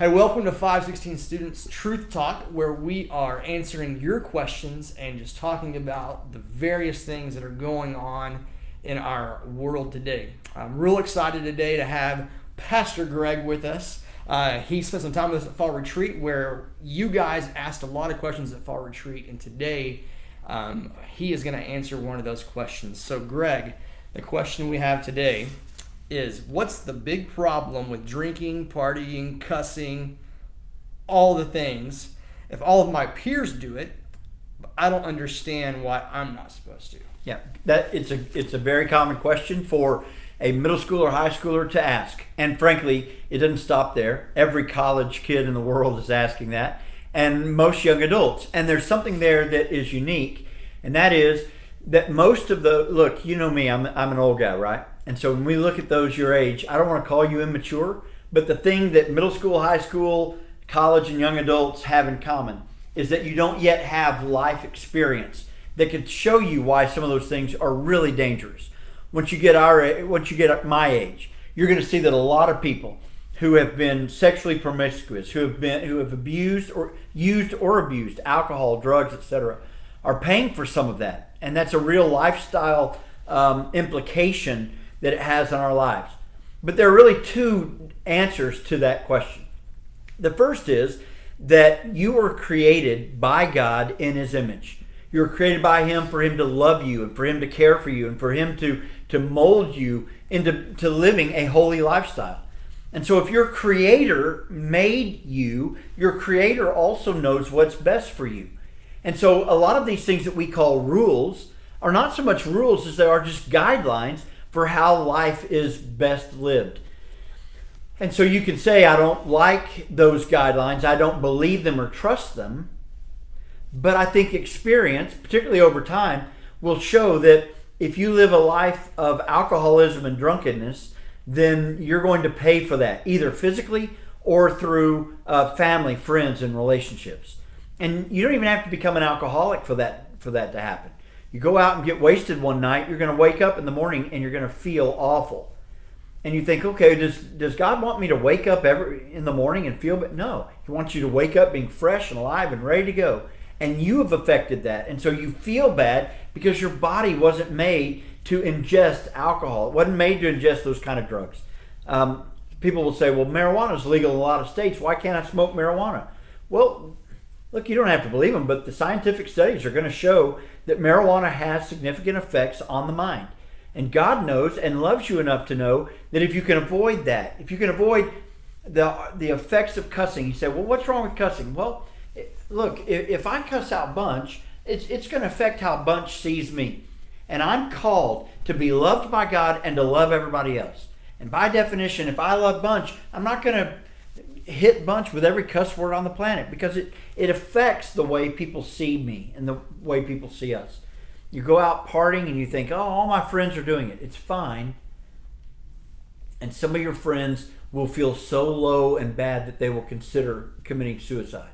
Hey, welcome to 516 Students Truth Talk, where we are answering your questions and just talking about the various things that are going on in our world today. I'm real excited today to have Pastor Greg with us. He spent some time with us at Fall Retreat, where you guys asked a lot of questions at Fall Retreat, and today he is going to answer one of those questions. So, Greg, the question we have today is, what's the big problem with drinking, partying, cussing, all the things? If all of my peers do it, I don't understand why I'm not supposed to. Yeah, it's a very common question for a middle schooler or high schooler to ask. And frankly, it doesn't stop there. Every college kid in the world is asking that, and most young adults. And there's something there that is unique, and that is that most of look, you know me, I'm an old guy, right? And so when we look at those your age, I don't want to call you immature, but the thing that middle school, high school, college, and young adults have in common is that you don't yet have life experience that could show you why some of those things are really dangerous. Once you get my age, you're going to see that a lot of people who have been sexually promiscuous, who have abused or used or abused alcohol, drugs, etc., are paying for some of that, and that's a real lifestyle implication that it has on our lives. But there are really two answers to that question. The first is that you were created by God in His image. You were created by Him for Him to love you and for Him to care for you and for Him to mold you into living a holy lifestyle. And so if your Creator made you, your Creator also knows what's best for you. And so a lot of these things that we call rules are not so much rules as they are just guidelines for how life is best lived. And so you can say, I don't like those guidelines, I don't believe them or trust them, but I think experience, particularly over time, will show that if you live a life of alcoholism and drunkenness, then you're going to pay for that, either physically or through family, friends, and relationships. And you don't even have to become an alcoholic for that to happen. You go out and get wasted one night, you're going to wake up in the morning and you're going to feel awful. And you think, okay, does God want me to wake up in the morning and feel bad? No. He wants you to wake up being fresh and alive and ready to go. And you have affected that. And so you feel bad because your body wasn't made to ingest alcohol. It wasn't made to ingest those kind of drugs. People will say, well, marijuana is legal in a lot of states. Why can't I smoke marijuana? Well, look, you don't have to believe them, but the scientific studies are going to show that marijuana has significant effects on the mind. And God knows and loves you enough to know that if you can avoid that, if you can avoid the effects of cussing, you say, well, what's wrong with cussing? Well, look, if I cuss out Bunch, it's going to affect how Bunch sees me. And I'm called to be loved by God and to love everybody else. And by definition, if I love Bunch, I'm not going to hit Bunch with every cuss word on the planet, because it affects the way people see me and the way people see us. You go out partying and you think, oh, all my friends are doing it. It's fine. And some of your friends will feel so low and bad that they will consider committing suicide.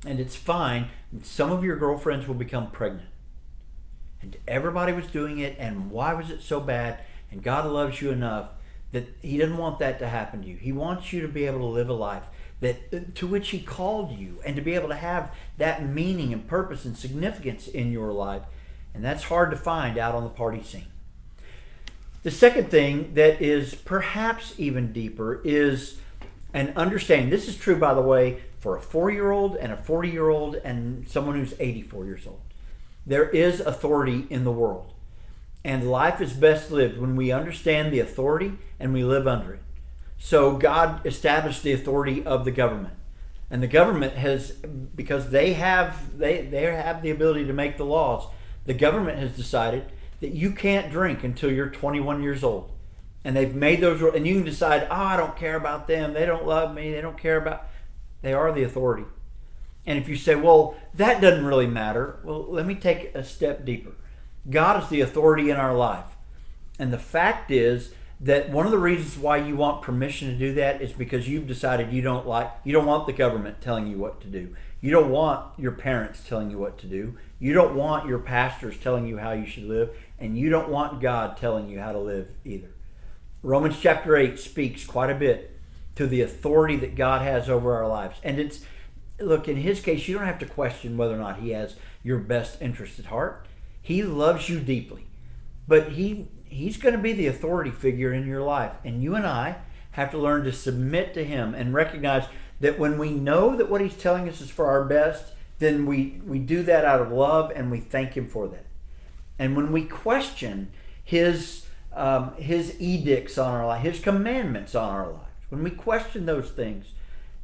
And it's fine. And some of your girlfriends will become pregnant. And everybody was doing it, and why was it so bad? And God loves you enough that He doesn't want that to happen to you. He wants you to be able to live a life to which He called you, and to be able to have that meaning and purpose and significance in your life. And that's hard to find out on the party scene. The second thing that is perhaps even deeper is an understanding. This is true, by the way, for a 4-year-old and a 40-year-old and someone who's 84 years old. There is authority in the world. And life is best lived when we understand the authority and we live under it. So God established the authority of the government. And the government has, because they have the ability to make the laws, the government has decided that you can't drink until you're 21 years old. And they've made those rules. And you can decide, I don't care about them. They don't love me. They don't care about... They are the authority. And if you say, well, that doesn't really matter. Well, let me take a step deeper. God is the authority in our life. And the fact is that one of the reasons why you want permission to do that is because you've decided you don't want the government telling you what to do. You don't want your parents telling you what to do. You don't want your pastors telling you how you should live. And you don't want God telling you how to live either. Romans chapter 8 speaks quite a bit to the authority that God has over our lives. And look, in his case, you don't have to question whether or not he has your best interest at heart. He loves you deeply, but he's going to be the authority figure in your life. And you and I have to learn to submit to him and recognize that when we know that what he's telling us is for our best, then we do that out of love, and we thank him for that. And when we question his edicts on our life, his commandments on our lives, when we question those things,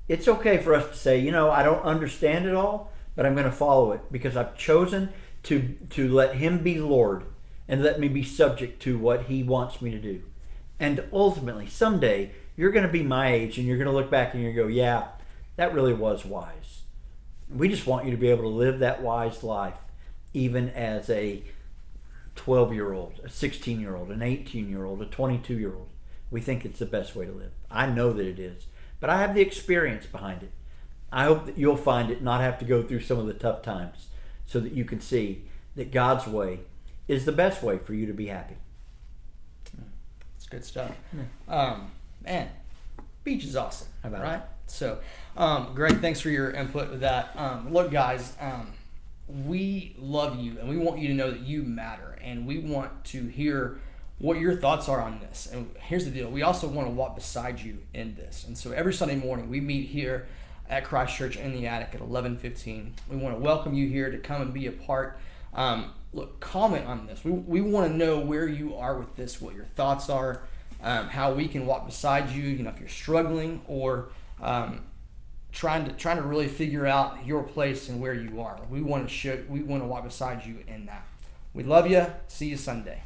it's okay for us to say, I don't understand it all, but I'm going to follow it because I've chosen to let him be Lord and let me be subject to what he wants me to do. And ultimately, someday, you're going to be my age and you're going to look back and you're going to go, yeah, that really was wise. We just want you to be able to live that wise life even as a 12-year-old, a 16-year-old, an 18-year-old, a 22-year-old. We think it's the best way to live. I know that it is. But I have the experience behind it. I hope that you'll find it, not have to go through some of the tough times, so that you can see that God's way is the best way for you to be happy. That's good stuff. Man, beach is awesome, right? So, Greg, thanks for your input with that. Look, guys, we love you, and we want you to know that you matter, and we want to hear what your thoughts are on this. And here's the deal. We also want to walk beside you in this. And so every Sunday morning, we meet here at Christ Church in the Attic at 11:15. We want to welcome you here to come and be a part. Look, comment on this. We want to know where you are with this, what your thoughts are, how we can walk beside you, if you're struggling or trying to really figure out your place and where you are. We want to walk beside you in that. We love you. See you Sunday.